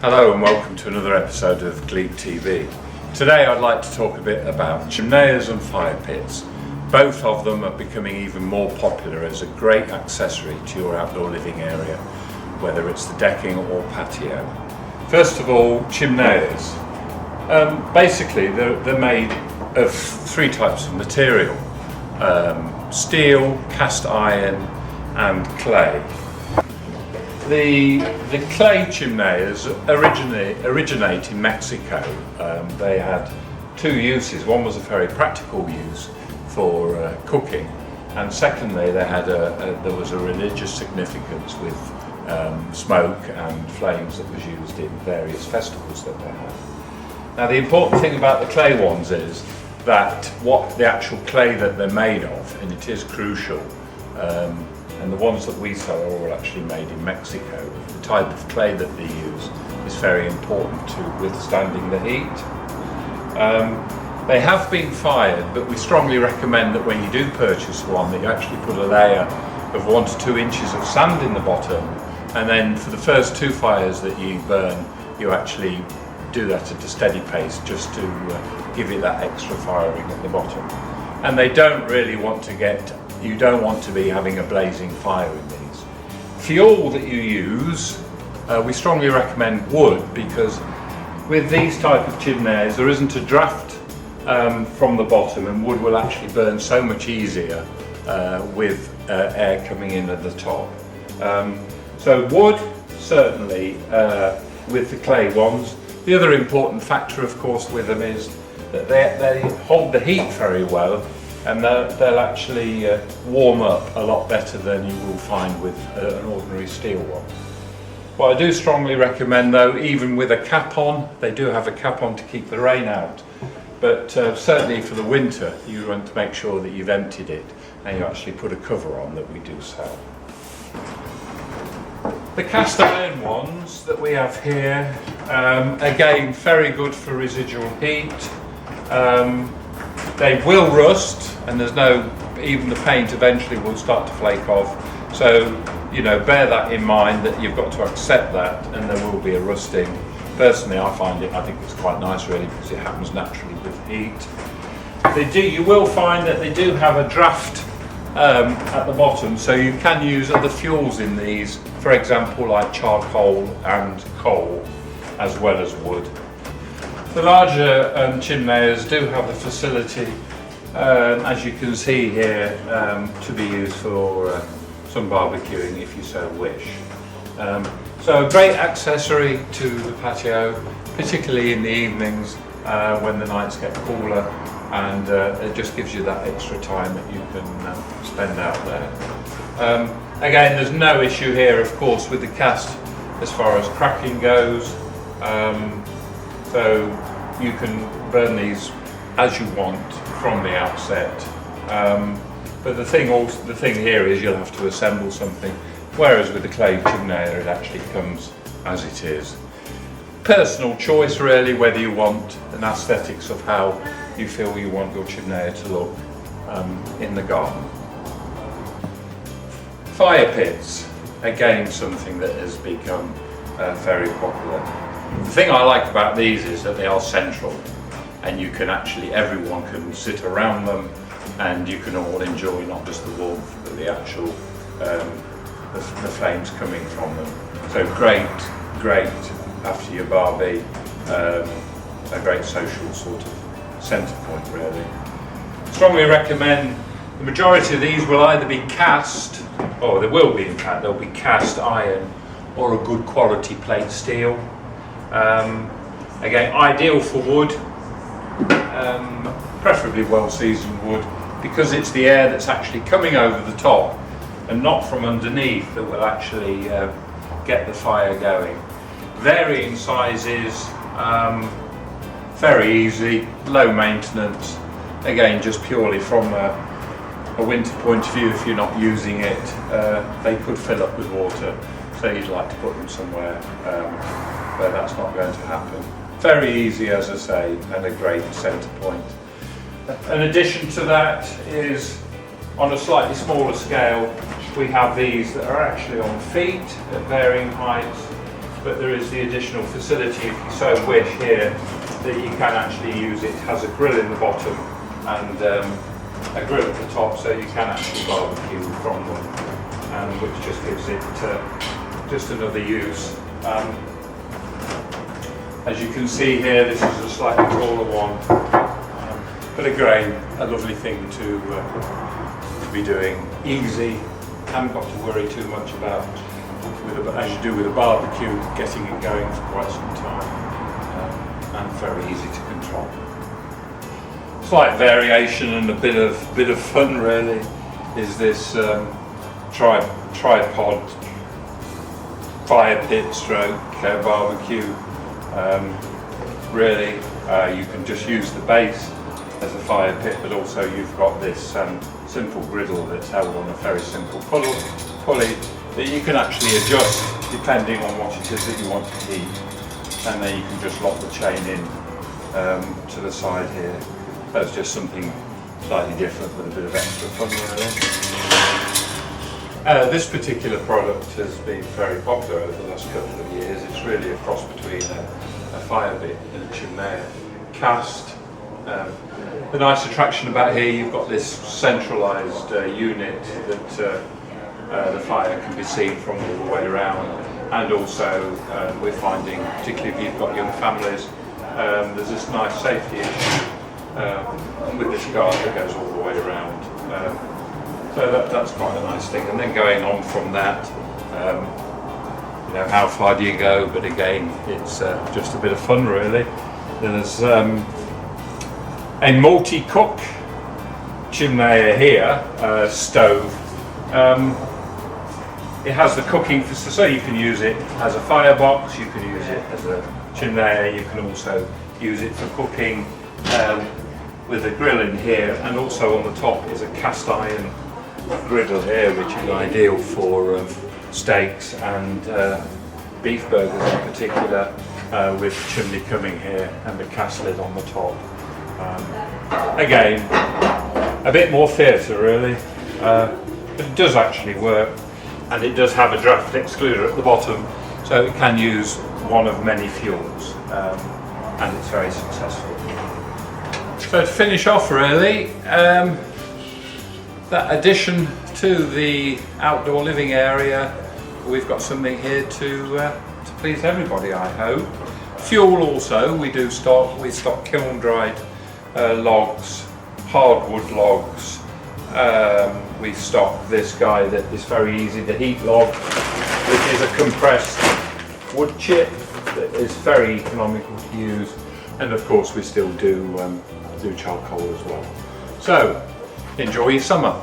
Hello and welcome to another episode of Glebe TV. Today I'd like to talk a bit about chimeneas and fire pits. Both of them are becoming even more popular as a great accessory to your outdoor living area, whether it's the decking or patio. First of all, chimeneas. Basically they're made of three types of material: steel, cast iron and clay. The clay chimeneas originate in Mexico. They had two uses. One was a very practical use for cooking, and secondly there was a religious significance with smoke and flames that was used in various festivals that they had. Now the important thing about the clay ones is that what the actual clay that they're made of, and it is crucial, and the ones that we sell are all actually made in Mexico. The type of clay that they use is very important to withstanding the heat. They have been fired, but we strongly recommend that when you do purchase one that you actually put a layer of 1 to 2 inches of sand in the bottom, and then for the first 2 fires that you burn, you actually do that at a steady pace just to give it that extra firing at the bottom. And they don't really want to you don't want to be having a blazing fire in these. Fuel that you use, we strongly recommend wood, because with these type of chimeneas there isn't a draft from the bottom, and wood will actually burn so much easier with air coming in at the top. So wood, certainly, with the clay ones. The other important factor, of course, with them is that they hold the heat very well, and they'll actually warm up a lot better than you will find with an ordinary steel one. What I do strongly recommend, though, even with a cap on, they do have a cap on to keep the rain out, but certainly for the winter you want to make sure that you've emptied it and you actually put a cover on that we do sell. The cast iron ones that we have here, again, very good for residual heat. They will rust, and even the paint eventually will start to flake off. So, bear that in mind, that you've got to accept that, and there will be a rusting. Personally, I think it's quite nice really, because it happens naturally with heat. You will find that they do have a draft at the bottom, so you can use other fuels in these, for example like charcoal and coal, as well as wood. The larger chimeneas do have the facility, as you can see here, to be used for some barbecuing if you so wish. So a great accessory to the patio, particularly in the evenings when the nights get cooler, and it just gives you that extra time that you can spend out there. Again, there's no issue here, of course, with the cast as far as cracking goes. So you can burn these as you want from the outset. But the thing here is you'll have to assemble something, whereas with the clay chimenea it actually comes as it is. Personal choice really, whether you want an aesthetics of how you feel you want your chimenea to look in the garden. Fire pits, again something that has become very popular. The thing I like about these is that they are central, and you can everyone can sit around them, and you can all enjoy not just the warmth but the actual the flames coming from them. So great after your barbie, a great social sort of centre point really. Strongly recommend. The majority of these will either be cast, or there will be, in fact, they'll be cast iron or a good quality plate steel. Again, ideal for wood, preferably well seasoned wood, because it's the air that's actually coming over the top and not from underneath that will actually get the fire going. Varying sizes, very easy, low maintenance, again just purely from a winter point of view. If you're not using it, they could fill up with water, so you'd like to put them somewhere where that's not going to happen. Very easy, as I say, and a great centre point. In addition to that is, on a slightly smaller scale, we have these that are actually on feet at varying heights, but there is the additional facility, if you so wish, here that you can actually use it. It has a grill in the bottom and a grill at the top, so you can actually barbecue from them, which just gives it just another use. As you can see here, this is a slightly taller one, but again, a lovely thing to be doing. Easy, haven't got to worry too much about, as you do with a barbecue, getting it going for quite some time, and very easy to control. Slight variation and a bit of fun really is this tripod fire pit stroke barbecue. Really, you can just use the base as a fire pit, but also you've got this simple griddle that's held on a very simple pulley that you can actually adjust depending on what it is that you want to heat, and then you can just lock the chain in to the side here. That's just something slightly different with a bit of extra fun really. This particular product has been very popular over the last couple of years. It's really a cross between a fire pit and a chimney cast. The nice attraction about here, you've got this centralised unit that the fire can be seen from all the way around, and also we're finding, particularly if you've got young families, there's this nice safety issue with this guard that goes all the way around. So that's quite a nice thing. And then going on from that, you know, how far do you go? But again, it's just a bit of fun really. There's a multi-cook chimney here, stove. It has the cooking, so you can use it as a firebox, you can use it as a chimney, you can also use it for cooking with a grill in here, and also on the top is a cast iron griddle here, which is ideal for steaks and beef burgers in particular, with the chimney coming here and the cast lid on the top. Again, a bit more theatre really, but it does actually work, and it does have a draft excluder at the bottom, so it can use one of many fuels, and it's very successful. So to finish off really, that addition to the outdoor living area, we've got something here to please everybody, I hope. Fuel also, we stock kiln dried logs, hardwood logs. We stock this guy that is very easy to heat log, which is a compressed wood chip that is very economical to use, and of course we still do charcoal as well. So enjoy your summer.